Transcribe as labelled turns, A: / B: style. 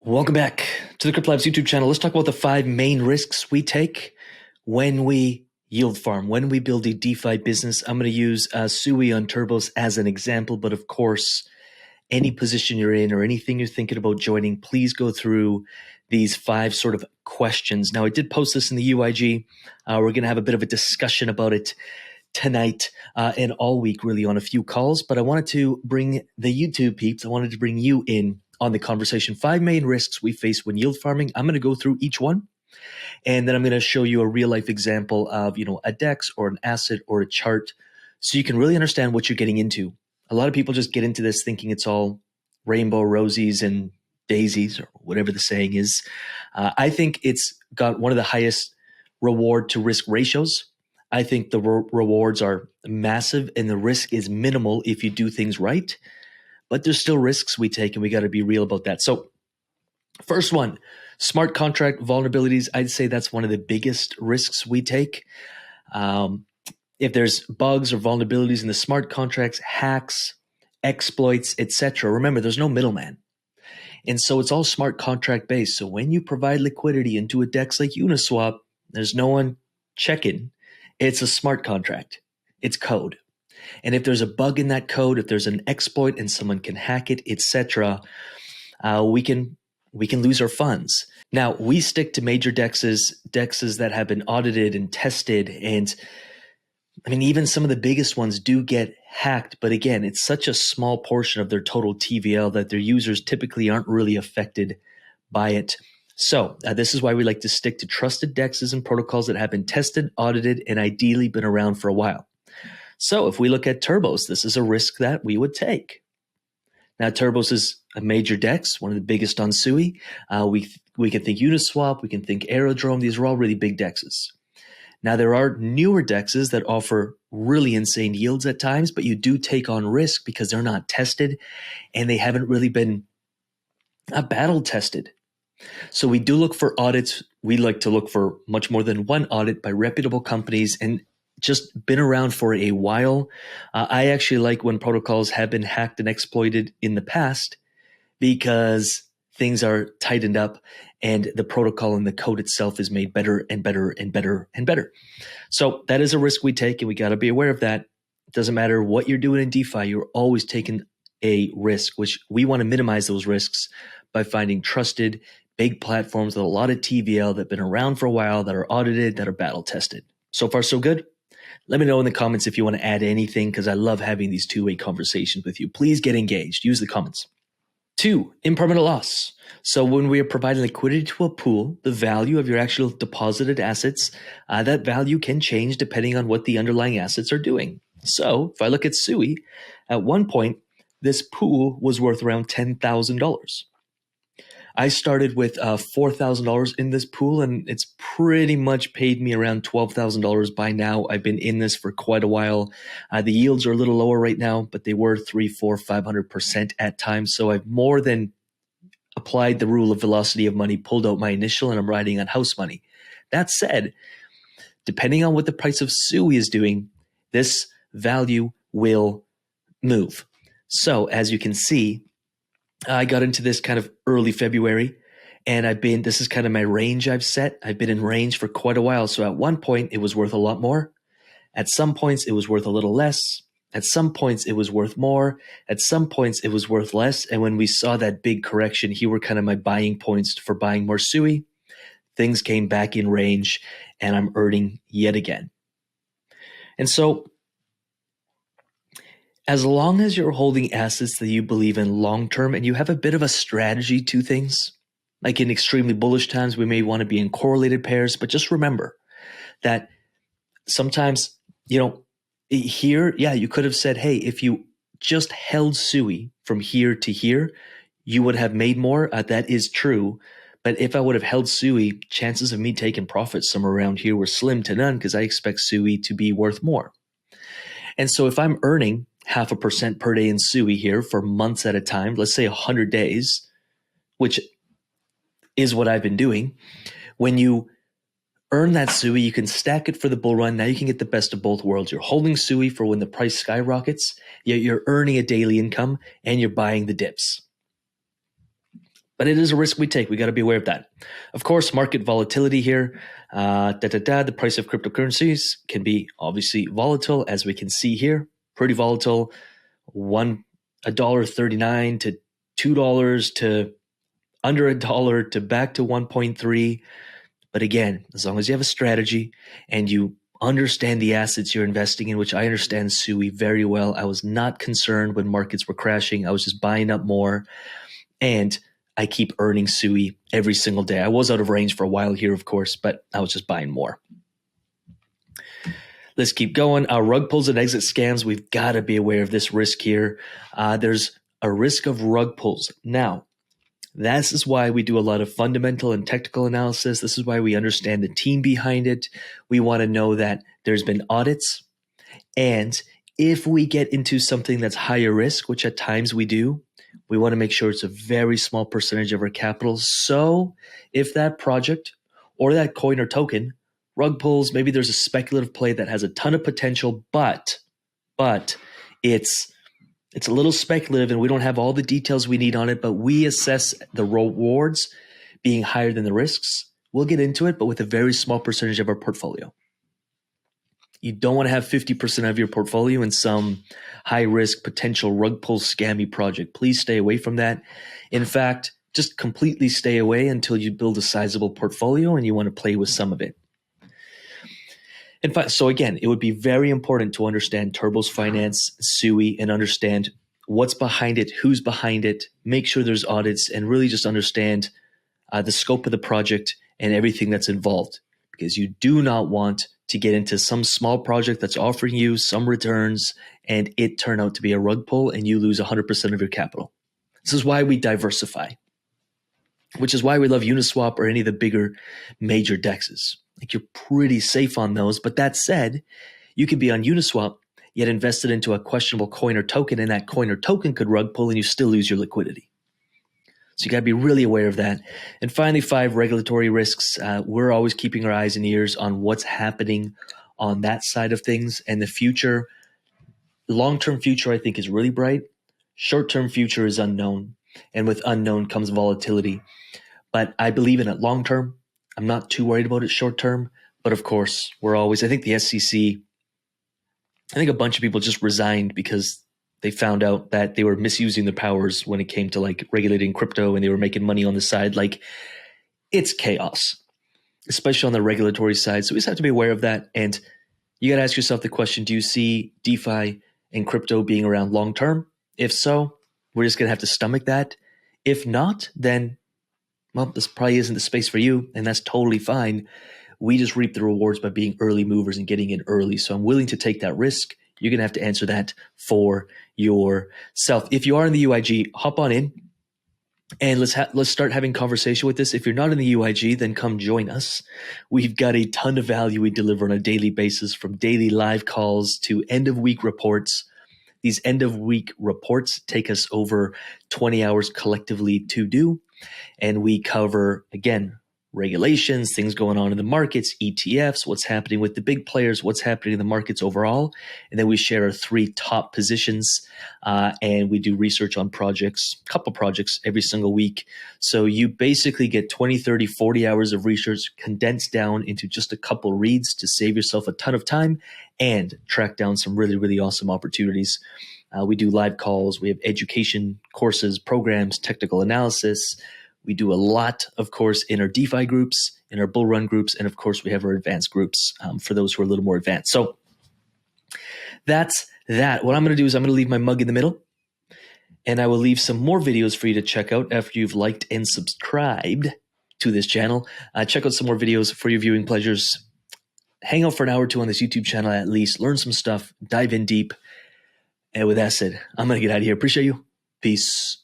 A: Welcome back to the CryptoLabs YouTube channel. Let's talk about the 5 main risks we take when we yield farm, when we build a DeFi business. I'm going to use Sui on Turbos as an example, but of course, any position you're in or anything you're thinking about joining, please go through these 5 sort of questions. Now, I did post this in the UIG. We're going to have a bit of a discussion about it tonight and all week, really, on a few calls. But I wanted to bring the YouTube peeps, I wanted to bring you in on the conversation. 5 main risks we face when yield farming. I'm going to go through each one, and then I'm going to show you a real life example of, a DEX or an asset or a chart, so you can really understand what you're getting into. A lot of people just get into this thinking it's all rainbow rosies and daisies, or whatever the saying is. I think it's got one of the highest reward to risk ratios. I think the rewards are massive and the risk is minimal if you do things right. But there's still risks we take, and we got to be real about that. So first one, smart contract vulnerabilities. I'd say that's one of the biggest risks we take. If there's bugs or vulnerabilities in the smart contracts, hacks, exploits, etc., remember, there's no middleman. And so it's all smart contract based. So when you provide liquidity into a DEX like Uniswap, there's no one checking. It's a smart contract. It's code. And if there's a bug in that code, if there's an exploit and someone can hack it, etc., we can lose our funds. Now, we stick to major DEXs that have been audited and tested. And I mean, even some of the biggest ones do get hacked. But again, it's such a small portion of their total TVL that their users typically aren't really affected by it. So this is why we like to stick to trusted DEXs and protocols that have been tested, audited, and ideally been around for a while. So if we look at Turbos, this is a risk that we would take. Now, Turbos is a major DEX, one of the biggest on Sui. We can think Uniswap, we can think Aerodrome. These are all really big DEXs. Now, there are newer DEXs that offer really insane yields at times, but you do take on risk because they're not tested and they haven't really been battle tested. So we do look for audits. We like to look for much more than one audit by reputable companies and just been around for a while. I actually like when protocols have been hacked and exploited in the past because things are tightened up and the protocol and the code itself is made better and better and better and better. So that is a risk we take, and we got to be aware of that. It doesn't matter what you're doing in DeFi, you're always taking a risk, which we want to minimize those risks by finding trusted big platforms with a lot of TVL that have been around for a while, that are audited, that are battle tested. So far, so good. Let me know in the comments if you want to add anything, because I love having these two-way conversations with you. Please get engaged. Use the comments. 2, impermanent loss. So when we are providing liquidity to a pool, the value of your actual deposited assets, that value can change depending on what the underlying assets are doing. So if I look at Sui, at one point, this pool was worth around $10,000. I started with $4,000 in this pool, and it's pretty much paid me around $12,000 by now. I've been in this for quite a while. The yields are a little lower right now, but they were 300, 400, 500% at times. So I've more than applied the rule of velocity of money, pulled out my initial, and I'm riding on house money. That said, depending on what the price of Sui is doing, this value will move. So as you can see, I got into this kind of early February, and this is kind of my range I've set. I've been in range for quite a while. So at one point it was worth a lot more. At some points it was worth a little less. At some points it was worth more. At some points it was worth less. And when we saw that big correction, here were kind of my buying points for buying more Sui. Things came back in range and I'm earning yet again. And so as long as you're holding assets that you believe in long-term and you have a bit of a strategy to things, like in extremely bullish times, we may want to be in correlated pairs, but just remember that sometimes, here, you could have said, hey, if you just held Sui from here to here, you would have made more. That is true. But if I would have held Sui, chances of me taking profits somewhere around here were slim to none because I expect Sui to be worth more. And so if I'm earning 0.5% per day in Sui here for months at a time, let's say 100 days, which is what I've been doing. When you earn that Sui, you can stack it for the bull run. Now you can get the best of both worlds. You're holding Sui for when the price skyrockets, yet you're earning a daily income and you're buying the dips. But it is a risk we take. We got to be aware of that. Of course, market volatility here. The price of cryptocurrencies can be obviously volatile, as we can see here. Pretty volatile. $1.39 to $2 to under $1 to back to 1.3. But again, as long as you have a strategy and you understand the assets you're investing in, which I understand Sui very well. I was not concerned when markets were crashing. I was just buying up more. And I keep earning Sui every single day. I was out of range for a while here, of course, but I was just buying more. Let's keep going. Rug pulls and exit scams. We've got to be aware of this risk here. There's a risk of rug pulls. Now, this is why we do a lot of fundamental and technical analysis. This is why we understand the team behind it. We want to know that there's been audits. And if we get into something that's higher risk, which at times we do, we want to make sure it's a very small percentage of our capital. So if that project or that coin or token rug pulls, maybe there's a speculative play that has a ton of potential, but it's a little speculative and we don't have all the details we need on it, but we assess the rewards being higher than the risks. We'll get into it, but with a very small percentage of our portfolio. You don't want to have 50% of your portfolio in some high-risk potential rug pull scammy project. Please stay away from that. In fact, just completely stay away until you build a sizable portfolio and you want to play with some of it. In fact, so again, it would be very important to understand Turbo's finance, Sui, and understand what's behind it, who's behind it, make sure there's audits, and really just understand the scope of the project and everything that's involved. Because you do not want to get into some small project that's offering you some returns and it turn out to be a rug pull and you lose 100% of your capital. This is why we diversify, which is why we love Uniswap or any of the bigger major DEXs. Like, you're pretty safe on those. But that said, you could be on Uniswap, yet invested into a questionable coin or token, and that coin or token could rug pull and you still lose your liquidity. So you got to be really aware of that. And finally, 5, regulatory risks. We're always keeping our eyes and ears on what's happening on that side of things. And the future, long-term future, I think is really bright. Short-term future is unknown. And with unknown comes volatility. But I believe in it long-term. I'm not too worried about it short-term. But of course, I think the SEC, I think a bunch of people just resigned because they found out that they were misusing their powers when it came to like regulating crypto and they were making money on the side. Like, it's chaos, especially on the regulatory side. So we just have to be aware of that. And you got to ask yourself the question, do you see DeFi and crypto being around long term? If so, we're just going to have to stomach that. If not, then, well, this probably isn't the space for you, and that's totally fine. We just reap the rewards by being early movers and getting in early. So I'm willing to take that risk. You're going to have to answer that for yourself. If you are in the UIG, hop on in and let's start having conversation with this. If you're not in the UIG, then come join us. We've got a ton of value we deliver on a daily basis, from daily live calls to end-of-week reports. These end-of-week reports take us over 20 hours collectively to do, and we cover, again, regulations, things going on in the markets, ETFs, what's happening with the big players, what's happening in the markets overall. And then we share our 3 top positions, and we do research on a couple projects every single week. So you basically get 20, 30, 40 hours of research condensed down into just a couple reads to save yourself a ton of time and track down some really, really awesome opportunities. We do live calls. We have education courses, programs, technical analysis. We do a lot, of course, in our DeFi groups, in our bull run groups, and of course, we have our advanced groups for those who are a little more advanced. So that's that. What I'm going to do is I'm going to leave my mug in the middle, and I will leave some more videos for you to check out after you've liked and subscribed to this channel. Check out some more videos for your viewing pleasures. Hang out for an hour or two on this YouTube channel at least. Learn some stuff. Dive in deep. And with that said, I'm going to get out of here. Appreciate you. Peace.